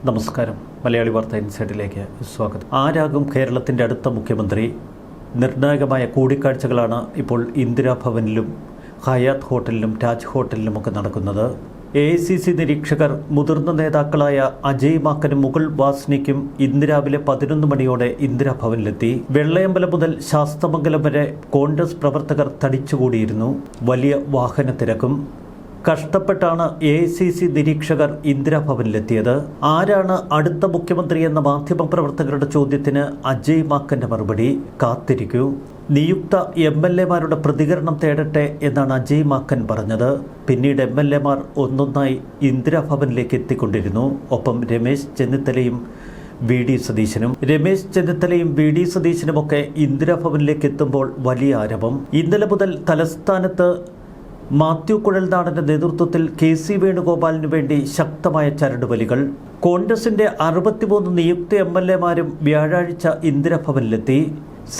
നമസ്കാരം. മലയാളി വാർത്ത ഇൻസൈഡിലേക്ക് സ്വാഗതം. ആരാകും കേരളത്തിൻ്റെ അടുത്ത മുഖ്യമന്ത്രി? നിർണായകമായ കൂടിക്കാഴ്ചകളാണ് ഇപ്പോൾ ഇന്ദിരാഭവനിലും ഹയാത്ത് ഹോട്ടലിലും താജ് ഹോട്ടലിലുമൊക്കെ നടക്കുന്നത്. AICC നിരീക്ഷകർ മുതിർന്ന നേതാക്കളായ അജയ് മാക്കനും മുകുൾ വാസ്നിക്കും ഇന്ന് രാവിലെ 11 മണിയോടെ ഇന്ദിരാഭവനിലെത്തി. വെള്ളയമ്പലം മുതൽ ശാസ്തമംഗലം വരെ കോൺഗ്രസ് പ്രവർത്തകർ തടിച്ചുകൂടിയിരുന്നു. വലിയ വാഹന തിരക്കും. കഷ്ടപ്പെട്ടാണ് AICC നിരീക്ഷകർ ഇന്ദിരാഭവനിലെത്തിയത്. ആരാണ് അടുത്ത മുഖ്യമന്ത്രി എന്ന മാധ്യമപ്രവർത്തകരുടെ ചോദ്യത്തിന് അജയ് മാക്കന്റെ മറുപടി കാത്തിരിക്കൂ, നിയുക്ത MLA-മാരുടെ പ്രതികരണം തേടട്ടെ എന്നാണ് അജയ് മാക്കൻ പറഞ്ഞത്. പിന്നീട് MLA-മാർ ഒന്നൊന്നായി ഇന്ദിരാഭവനിലേക്ക് എത്തിക്കൊണ്ടിരുന്നു. ഒപ്പം രമേശ് ചെന്നിത്തലയും VD സതീശനും. രമേശ് ചെന്നിത്തലയും VD സതീശനുമൊക്കെ ഇന്ദിരാഭവനിലേക്ക് എത്തുമ്പോൾ വലിയ ആരവം. ഇന്നലെ മുതൽ തലസ്ഥാനത്ത് മാത്യു കുഴൽനാടൻ്റെ നേതൃത്വത്തിൽ KC വേണുഗോപാലിനു വേണ്ടി ശക്തമായ ചരടുവലികൾ. കോൺഗ്രസിന്റെ 63 നിയുക്ത MLA-മാരും വ്യാഴാഴ്ച ഇന്ദിരാഭവനിലെത്തി.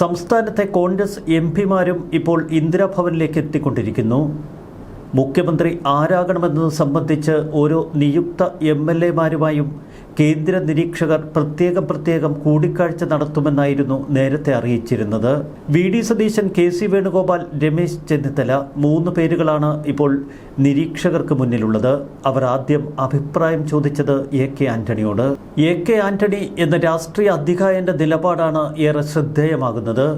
സംസ്ഥാനത്തെ കോൺഗ്രസ് MP-മാരും ഇപ്പോൾ ഇന്ദിരാഭവനിലേക്ക് എത്തിക്കൊണ്ടിരിക്കുന്നു. മുഖ്യമന്ത്രി ആരാകണമെന്നത് സംബന്ധിച്ച് ഓരോ നിയുക്ത MLA-മാരുമായും കേന്ദ്ര നിരീക്ഷകർ പ്രത്യേകം കൂടിക്കാഴ്ച നടത്തുമെന്നായിരുന്നു നേരത്തെ അറിയിച്ചിരുന്നത്. VD സതീശൻ, KC വേണുഗോപാൽ, രമേശ് ചെന്നിത്തല 3 പേരുകളാണ് ഇപ്പോൾ നിരീക്ഷകർക്ക് മുന്നിലുള്ളത്. അവർ ആദ്യം അഭിപ്രായം ചോദിച്ചത് AK ആന്റണിയോട്. AK ആന്റണി എന്ന രാഷ്ട്രീയ അധികായന്റെ നിലപാടാണ് ഏറെ ശ്രദ്ധേയമാകുന്നത്.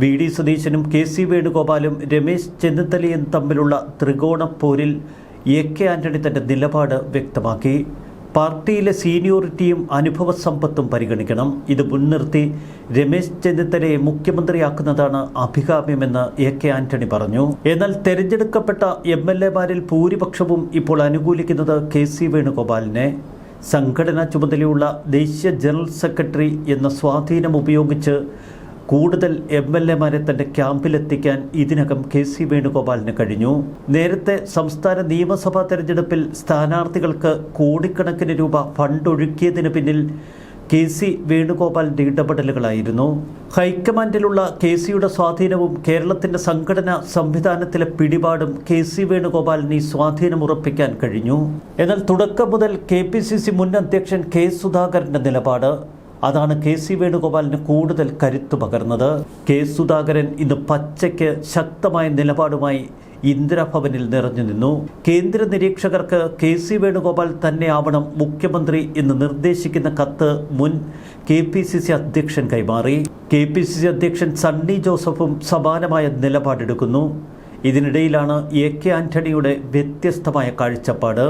VD സതീശനും KC വേണുഗോപാലും രമേശ് ചെന്നിത്തലയും തമ്മിലുള്ള ത്രികോണ പോരിൽ AK ആന്റണി തന്റെ നിലപാട് വ്യക്തമാക്കി. പാർട്ടിയിലെ സീനിയോറിറ്റിയും അനുഭവ സമ്പത്തും പരിഗണിക്കണം. ഇത് മുൻനിർത്തി രമേശ് ചെന്നിത്തലയെ മുഖ്യമന്ത്രിയാക്കുന്നതാണ് അഭികാമ്യമെന്ന് AK ആന്റണി പറഞ്ഞു. എന്നാൽ തെരഞ്ഞെടുക്കപ്പെട്ട MLA-മാരിൽ ഭൂരിപക്ഷവും ഇപ്പോൾ അനുകൂലിക്കുന്നത് KC വേണുഗോപാലിനെ. സംഘടനാ ചുമതലയുള്ള ദേശീയ ജനറൽ സെക്രട്ടറി എന്ന സ്വാധീനം ഉപയോഗിച്ച് കൂടുതൽ MLA-മാരെ തന്റെ ക്യാമ്പിലെത്തിക്കാൻ ഇതിനകം KC വേണുഗോപാലിന് കഴിഞ്ഞു. നേരത്തെ സംസ്ഥാന നിയമസഭാ തെരഞ്ഞെടുപ്പിൽ സ്ഥാനാർത്ഥികൾക്ക് കോടിക്കണക്കിന് രൂപ ഫണ്ട് ഒഴുക്കിയതിന് പിന്നിൽ KC വേണുഗോപാലിന്റെ ഇടപെടലുകളായിരുന്നു. ഹൈക്കമാൻഡിലുള്ള KCയുടെ സ്വാധീനവും കേരളത്തിന്റെ സംഘടനാ സംവിധാനത്തിലെ പിടിപാടും KC വേണുഗോപാലിന് ഈ സ്വാധീനം ഉറപ്പിക്കാൻ കഴിഞ്ഞു. എന്നാൽ തുടക്കം മുതൽ KPCC മുൻ അധ്യക്ഷൻ K സുധാകരന്റെ നിലപാട്, അതാണ് KC വേണുഗോപാലിന് കൂടുതൽ കരുത്തു പകർന്നത്. K സുധാകരൻ ഇന്ന് പച്ചയ്ക്ക് ശക്തമായ നിലപാടുമായി ഇന്ദിരാഭവനിൽ നിറഞ്ഞു നിന്നു. കേന്ദ്ര നിരീക്ഷകർക്ക് KC വേണുഗോപാൽ തന്നെ ആവണം മുഖ്യമന്ത്രി എന്ന് നിർദ്ദേശിക്കുന്ന കത്ത് മുൻ KPCC അധ്യക്ഷൻ കൈമാറി. KPCC അധ്യക്ഷൻ സണ്ണി ജോസഫും സമാനമായ നിലപാടെടുക്കുന്നു. ഇതിനിടയിലാണ് AK ആന്റണിയുടെ വ്യത്യസ്തമായ കാഴ്ചപ്പാട്.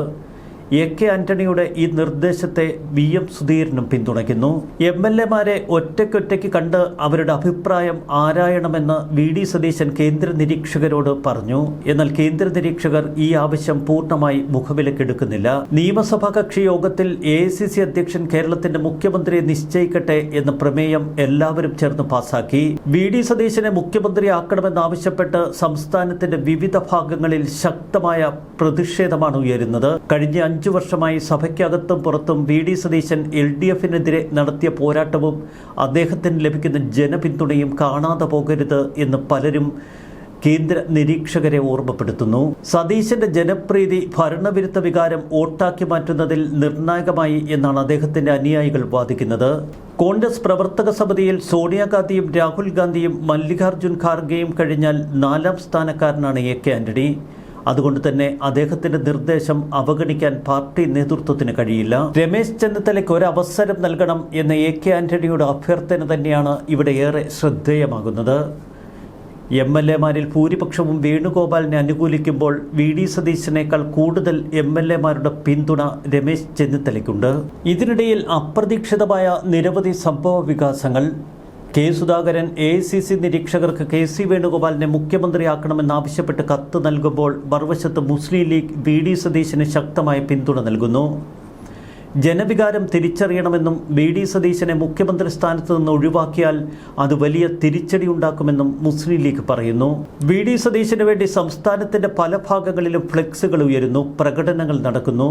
AK ആന്റണിയുടെ ഈ നിർദ്ദേശത്തെ VM സുധീരനും പിന്തുണയ്ക്കുന്നു. MLA-മാരെ ഒറ്റയ്ക്കൊറ്റയ്ക്ക് കണ്ട് അവരുടെ അഭിപ്രായം ആരായണമെന്ന് VD സതീശൻ കേന്ദ്ര നിരീക്ഷകരോട് പറഞ്ഞു. എന്നാൽ കേന്ദ്ര നിരീക്ഷകർ ഈ ആവശ്യം പൂർണ്ണമായി മുഖവിലക്കെടുക്കുന്നില്ല. നിയമസഭാ കക്ഷി യോഗത്തിൽ AICC അധ്യക്ഷൻ കേരളത്തിന്റെ മുഖ്യമന്ത്രിയെ നിശ്ചയിക്കട്ടെ എന്ന പ്രമേയം എല്ലാവരും ചേർന്ന് പാസാക്കി. VD സതീശനെ മുഖ്യമന്ത്രിയാക്കണമെന്നാവശ്യപ്പെട്ട് സംസ്ഥാനത്തിന്റെ വിവിധ ഭാഗങ്ങളിൽ ശക്തമായ പ്രതിഷേധമാണ് ഉയരുന്നത്. കഴിഞ്ഞ 5 വർഷമായി സഭയ്ക്കകത്തും പുറത്തും VD സതീശൻ LDF-നെതിരെ നടത്തിയ പോരാട്ടവും അദ്ദേഹത്തിന് ലഭിക്കുന്ന ജനപിന്തുണയും കാണാതെ പോകരുത് എന്ന് പലരും കേന്ദ്ര നിരീക്ഷകരെ ഓർമ്മപ്പെടുത്തുന്നു. സതീശന്റെ ജനപ്രീതി ഭരണവിരുദ്ധ വികാരം വോട്ടാക്കി മാറ്റുന്നതിൽ നിർണായകമായി എന്നാണ് അദ്ദേഹത്തിന്റെ അനുയായികൾ വാദിക്കുന്നത്. കോൺഗ്രസ് പ്രവർത്തക സമിതിയിൽ സോണിയാഗാന്ധിയും രാഹുൽ ഗാന്ധിയും മല്ലികാർജുൻ ഖാർഗെയും കഴിഞ്ഞാൽ 4ാം സ്ഥാനക്കാരനാണ് AK ആന്റണി. അതുകൊണ്ട് തന്നെ അദ്ദേഹത്തിന്റെ നിർദ്ദേശം അവഗണിക്കാൻ പാർട്ടി നേതൃത്വത്തിന് കഴിയില്ല. രമേശ് ചെന്നിത്തലയ്ക്ക് ഒരു അവസരം നൽകണം എന്ന AK ആന്റണിയുടെ അഭ്യർത്ഥന തന്നെയാണ് ഇവിടെ ഏറെ ശ്രദ്ധേയമാകുന്നത്. MLA-മാരിൽ ഭൂരിപക്ഷവും വേണുഗോപാലിനെ അനുകൂലിക്കുമ്പോൾ VD സതീശനേക്കാൾ കൂടുതൽ MLA-മാരുടെ പിന്തുണ രമേശ് ചെന്നിത്തലയ്ക്കുണ്ട്. ഇതിനിടയിൽ അപ്രതീക്ഷിതമായ നിരവധി സംഭവ വികാസങ്ങൾ. K സുധാകരൻ AICC നിരീക്ഷകർക്ക് KC വേണുഗോപാലിനെ മുഖ്യമന്ത്രിയാക്കണമെന്നാവശ്യപ്പെട്ട് കത്ത് നൽകുമ്പോൾ മറുവശത്ത് മുസ്ലിം ലീഗ് VD സതീശന് ശക്തമായ പിന്തുണ നൽകുന്നു. ജനവികാരം തിരിച്ചറിയണമെന്നും VD സതീശനെ മുഖ്യമന്ത്രി സ്ഥാനത്ത് നിന്ന് ഒഴിവാക്കിയാൽ അത് വലിയ തിരിച്ചടി ഉണ്ടാക്കുമെന്നും മുസ്ലിം ലീഗ് പറയുന്നു. VD സതീശന് വേണ്ടി സംസ്ഥാനത്തിന്റെ പല ഭാഗങ്ങളിലും ഫ്ലെക്സുകൾ ഉയരുന്നു, പ്രകടനങ്ങൾ നടക്കുന്നു.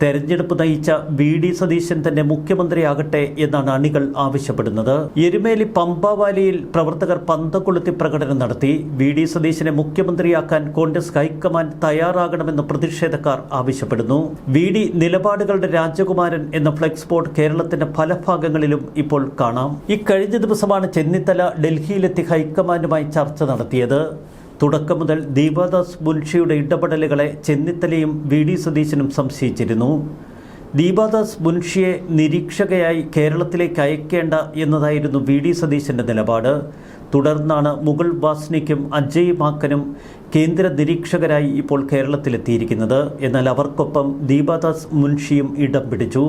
തെരഞ്ഞെടുപ്പ് നയിച്ച VD സതീശൻ തന്നെ മുഖ്യമന്ത്രിയാകട്ടെ എന്നാണ് അണികൾ ആവശ്യപ്പെടുന്നത്. എരുമേലി പമ്പാവാലിയിൽ പ്രവർത്തകർ പന്തം കൊളുത്തി പ്രകടനം നടത്തി. VD സതീശനെ മുഖ്യമന്ത്രിയാക്കാൻ കോൺഗ്രസ് ഹൈക്കമാൻഡ് തയ്യാറാകണമെന്ന് പ്രതിഷേധക്കാർ ആവശ്യപ്പെടുന്നു. VD നിലപാടുകളുടെ രാജകുമാരൻ എന്ന ഫ്ലെക്സ് ബോർഡ് കേരളത്തിന്റെ പല ഭാഗങ്ങളിലും ഇപ്പോൾ കാണാം. ഇക്കഴിഞ്ഞ ദിവസമാണ് ചെന്നിത്തല ഡൽഹിയിലെത്തി ഹൈക്കമാൻഡുമായി ചർച്ച നടത്തിയത്. തുടക്കം മുതൽ ദീപാദാസ് മുൻഷിയുടെ ഇടപെടലുകളെ ചെന്നിത്തലയും VD സതീശനും സംശയിച്ചിരുന്നു. ദീപാദാസ് മുൻഷിയെ നിരീക്ഷകയായി കേരളത്തിലേക്ക് അയക്കേണ്ട എന്നതായിരുന്നു VD സതീശന്റെ നിലപാട്. തുടർന്നാണ് മുകുൾ വാസ്നിക്കും അജയ് മാക്കനും കേന്ദ്ര നിരീക്ഷകരായി ഇപ്പോൾ കേരളത്തിലെത്തിയിരിക്കുന്നത്. എന്നാൽ അവർക്കൊപ്പം ദീപാദാസ് മുൻഷിയും ഇടം പിടിച്ചു.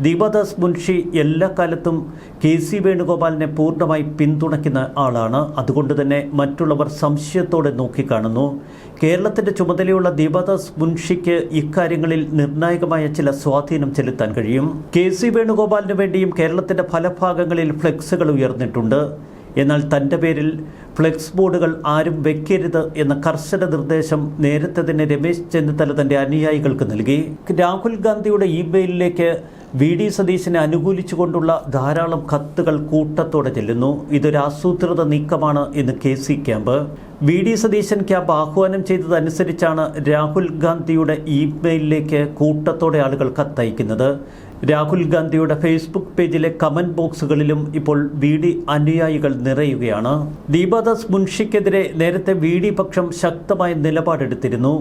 ദീപാദാസ് മുൻഷി എല്ലാ കാലത്തും KC വേണുഗോപാലിനെ പൂർണ്ണമായി പിന്തുണയ്ക്കുന്ന ആളാണ്. അതുകൊണ്ട് തന്നെ മറ്റുള്ളവർ സംശയത്തോടെ നോക്കിക്കാണുന്നു. കേരളത്തിൻ്റെ ചുമതലയുള്ള ദീപാദാസ് മുൻഷിക്ക് ഇക്കാര്യങ്ങളിൽ നിർണായകമായ ചില സ്വാധീനം ചെലുത്താൻ കഴിയും. KC വേണുഗോപാലിന് വേണ്ടിയും കേരളത്തിൻ്റെ പല ഭാഗങ്ങളിൽ ഫ്ലെക്സുകൾ ഉയർന്നിട്ടുണ്ട്. എന്നാൽ തൻ്റെ പേരിൽ ഫ്ലെക്സ് ബോർഡുകൾ ആരും വെക്കരുത് എന്ന കർശന നിർദ്ദേശം നേരത്തെ തന്നെ രമേശ് ചെന്നിത്തല തൻ്റെ അനുയായികൾക്ക് നൽകി. രാഹുൽ ഗാന്ധിയുടെ ഇമെയിലിലേക്ക് VD സതീശനെ അനുകൂലിച്ചുകൊണ്ടുള്ള ധാരാളം കത്തുകൾ കൂട്ടത്തോടെ ചെല്ലുന്നു. ഇതൊരു ആസൂത്രിത നീക്കമാണ് എന്ന് KC camp. VD Satheesan camp ആഹ്വാനം ചെയ്തതനുസരിച്ചാണ് രാഹുൽ ഗാന്ധിയുടെ ഇമെയിലിലേക്ക് കൂട്ടത്തോടെ ആളുകൾ കത്തയക്കുന്നത്. രാഹുൽ ഗാന്ധിയുടെ ഫേസ്ബുക്ക് പേജിലെ കമന്റ് ബോക്സുകളിലും ഇപ്പോൾ VD അനുയായികൾ നിറയുകയാണ്. ദീപാദാസ് മുൻഷിക്കെതിരെ നേരത്തെ VD പക്ഷം ശക്തമായ നിലപാടെടുത്തിരുന്നു.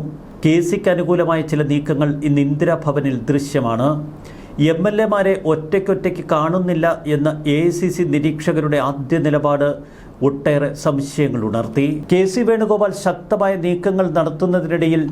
KCക്ക് അനുകൂലമായ ചില നീക്കങ്ങൾ ഇന്ന് ഇന്ദിരാഭവനിൽ ദൃശ്യമാണ്. MLA-മാരെ ഒറ്റയ്ക്കൊറ്റയ്ക്ക് കാണുന്നില്ല എന്ന AICC നിരീക്ഷകരുടെ ആദ്യ നിലപാട് ഒട്ടേറെ സംശയങ്ങൾ ഉണർത്തി. KC വേണുഗോപാൽ ശക്തമായ നീക്കങ്ങൾ നടത്തുന്നതിനിടയിൽ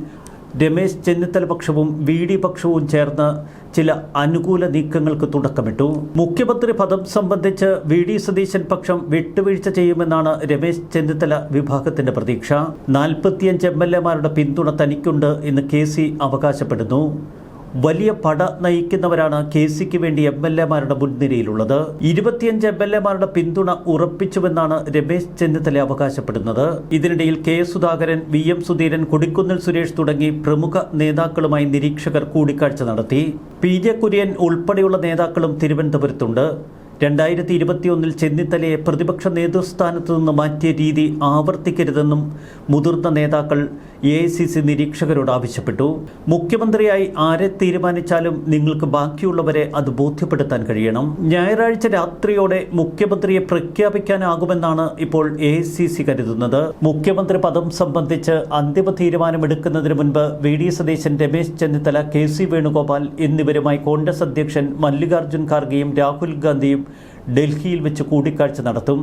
രമേശ് ചെന്നിത്തല പക്ഷവും VD പക്ഷവും ചേർന്ന് ചില അനുകൂല നീക്കങ്ങൾക്ക് തുടക്കമിട്ടു. മുഖ്യമന്ത്രി പദം സംബന്ധിച്ച് VD സതീശൻ പക്ഷം വിട്ടുവീഴ്ച ചെയ്യുമെന്നാണ് രമേശ് ചെന്നിത്തല വിഭാഗത്തിന്റെ പ്രതീക്ഷ. 45 MLA-മാരുടെ പിന്തുണ തനിക്കുണ്ട് എന്ന് KC അവകാശപ്പെടുന്നു. വലിയ പട നയിക്കുന്നവരാണ് KCക്ക് വേണ്ടി MLA-മാരുടെ മുൻനിരയിലുള്ളത്. 25 MLA-മാരുടെ പിന്തുണ ഉറപ്പിച്ചുവെന്നാണ് രമേശ് ചെന്നിത്തല അവകാശപ്പെടുന്നത്. ഇതിനിടയിൽ K സുധാകരൻ, VM സുധീരൻ, കൊടിക്കുന്നിൽ സുരേഷ് തുടങ്ങി പ്രമുഖ നേതാക്കളുമായി നിരീക്ഷകർ കൂടിക്കാഴ്ച നടത്തി. PJ കുര്യൻ ഉൾപ്പെടെയുള്ള നേതാക്കളും തിരുവനന്തപുരത്തുണ്ട്. 2021 ചെന്നിത്തലയെ പ്രതിപക്ഷ നേതൃസ്ഥാനത്ത് നിന്ന് മാറ്റിയ രീതി ആവർത്തിക്കരുതെന്നും മുതിർന്ന നേതാക്കൾ AICC നിരീക്ഷകരോട് ആവശ്യപ്പെട്ടു. മുഖ്യമന്ത്രിയായി ആരെ തീരുമാനിച്ചാലും നിങ്ങൾക്ക് ബാക്കിയുള്ളവരെ അത് ബോധ്യപ്പെടുത്താൻ കഴിയണം. ഞായറാഴ്ച രാത്രിയോടെ മുഖ്യമന്ത്രിയെ പ്രഖ്യാപിക്കാനാകുമെന്നാണ് ഇപ്പോൾ AICC കരുതുന്നത്. മുഖ്യമന്ത്രി പദം സംബന്ധിച്ച് അന്തിമ തീരുമാനമെടുക്കുന്നതിന് മുൻപ് VD സതീശൻ, രമേശ് ചെന്നിത്തല, KC വേണുഗോപാൽ എന്നിവരുമായി കോൺഗ്രസ് അധ്യക്ഷൻ മല്ലികാർജ്ജുൻ ഖാർഗെയും രാഹുൽ ഗാന്ധിയും ഡൽഹിയിൽ വെച്ച് കൂടിക്കാഴ്ച നടത്തും.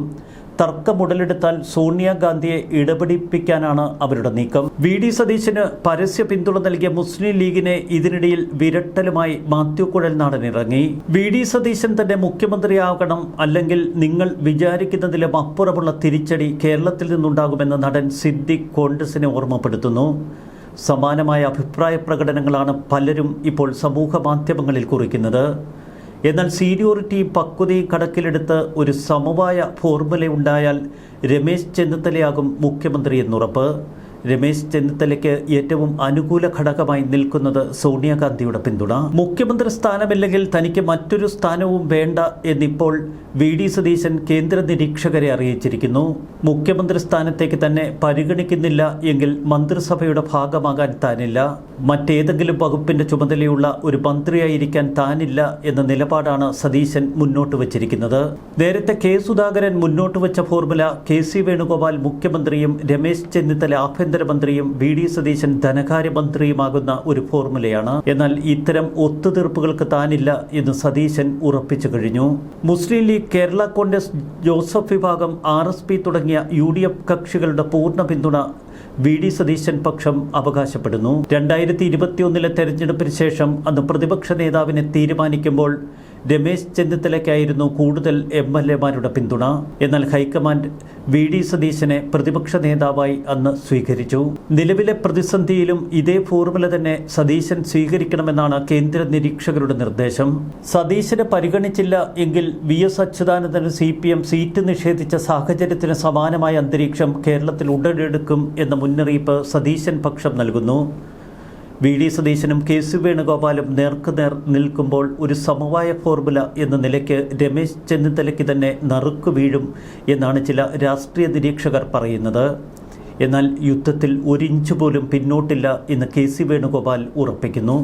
തർക്കമുടലെടുത്താൽ സോണിയാഗാന്ധിയെ ഇടപെടിപ്പിക്കാനാണ് അവരുടെ നീക്കം. VD സതീശന് പരസ്യ പിന്തുണ നൽകിയ മുസ്ലിം ലീഗിനെ ഇതിനിടയിൽ വിരട്ടലുമായി മാത്യു കുഴൽനാടൻ ഇറങ്ങി. VD സതീശൻ തന്നെ മുഖ്യമന്ത്രിയാകണം, അല്ലെങ്കിൽ നിങ്ങൾ വിചാരിക്കുന്നതിലും അപ്പുറമുള്ള തിരിച്ചടി കേരളത്തിൽ നിന്നുണ്ടാകുമെന്ന് നടൻ സിദ്ദിഖ് കോൺഗ്രസിനെ ഓർമ്മപ്പെടുത്തുന്നു. സമാനമായ അഭിപ്രായ പ്രകടനങ്ങളാണ് പലരും ഇപ്പോൾ സമൂഹ മാധ്യമങ്ങളിൽ കുറിക്കുന്നത്. എന്നാൽ സീനിയോറിറ്റിയും പക്വതയും കണക്കിലെടുത്ത് ഒരു സമവായ ഫോർമുലയുണ്ടായാൽ രമേശ് ചെന്നിത്തലയാകും മുഖ്യമന്ത്രി എന്നുറപ്പ്. രമേശ് ചെന്നിത്തലയ്ക്ക് ഏറ്റവും അനുകൂല ഘടകമായി നിൽക്കുന്നത് സോണിയാഗാന്ധിയുടെ പിന്തുണ. മുഖ്യമന്ത്രി സ്ഥാനമില്ലെങ്കിൽ തനിക്ക് മറ്റൊരു സ്ഥാനവും വേണ്ട എന്നിപ്പോൾ VD സതീശൻ കേന്ദ്ര നിരീക്ഷകരെ അറിയിച്ചിരിക്കുന്നു. മുഖ്യമന്ത്രി സ്ഥാനത്തേക്ക് തന്നെ പരിഗണിക്കുന്നില്ല എങ്കിൽ മന്ത്രിസഭയുടെ ഭാഗമാകാൻ താനില്ല, മറ്റേതെങ്കിലും വകുപ്പിന്റെ ചുമതലയുള്ള ഒരു മന്ത്രിയായിരിക്കാൻ താനില്ല എന്ന നിലപാടാണ് സതീശൻ മുന്നോട്ട് വച്ചിരിക്കുന്നത്. നേരത്തെ K സുധാകരൻ മുന്നോട്ട് വെച്ച ഫോർമുല KC വേണുഗോപാൽ മുഖ്യമന്ത്രിയും രമേശ് ചെന്നിത്തല ആഭ്യന്തരമന്ത്രിയും VD സതീശൻ ധനകാര്യമന്ത്രിയുമാകുന്ന ഒരു ഫോർമുലയാണ്. എന്നാൽ ഇത്തരം ഒത്തുതീർപ്പുകൾക്ക് താനില്ല എന്ന് സതീശൻ ഉറപ്പിച്ചു കഴിഞ്ഞു. മുസ്ലിം ലീഗ്, കേരള കോൺഗ്രസ്, ജോസഫ് വിഭാഗം, RSP തുടങ്ങിയ UDF കക്ഷികളുടെ പൂർണ്ണ പിന്തുണ VD സതീശൻ പക്ഷം അവകാശപ്പെടുന്നു. 2021 തെരഞ്ഞെടുപ്പിന് ശേഷം അന്ന് പ്രതിപക്ഷ നേതാവിനെ തീരുമാനിക്കുമ്പോൾ രമേശ് ചെന്നിത്തലയ്ക്കായിരുന്നു കൂടുതൽ MLA-മാരുടെ പിന്തുണ. എന്നാൽ ഹൈക്കമാൻഡ് VD സതീശനെ പ്രതിപക്ഷ നേതാവായി അന്ന് സ്വീകരിച്ചു. നിലവിലെ പ്രതിസന്ധിയിലും ഇതേ ഫോർമുല തന്നെ സതീശൻ സ്വീകരിക്കണമെന്നാണ് കേന്ദ്ര നിരീക്ഷകരുടെ നിർദ്ദേശം. സതീശനെ പരിഗണിച്ചില്ല എങ്കിൽ VS അച്യുതാനന്ദന് CPM സീറ്റ് നിഷേധിച്ച സാഹചര്യത്തിന് സമാനമായ അന്തരീക്ഷം കേരളത്തിൽ ഉടലെടുക്കും എന്ന മുന്നറിയിപ്പ് സതീശൻ പക്ഷം നൽകുന്നു. വി.ഡി. സതീശനും കെ.സി. വേണുഗോപാലും നേർക്കുനേർ നിൽക്കുമ്പോൾ ഒരു സമവായ ഫോർമുല എന്ന നിലയ്ക്ക് രമേശ് ചെന്നിത്തലയ്ക്ക് തന്നെ നറുക്കു വീഴും എന്നാണ് ചില രാഷ്ട്രീയ നിരീക്ഷകർ പറയുന്നത്. എന്നാൽ യുദ്ധത്തിൽ ഒരിഞ്ച് പോലും പിന്നോട്ടില്ല എന്ന് കെ.സി. വേണുഗോപാൽ ഉറപ്പിക്കുന്നു.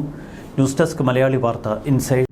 ന്യൂസ് ഡെസ്ക് മലയാളി വാർത്ത ഇൻസൈഡ്.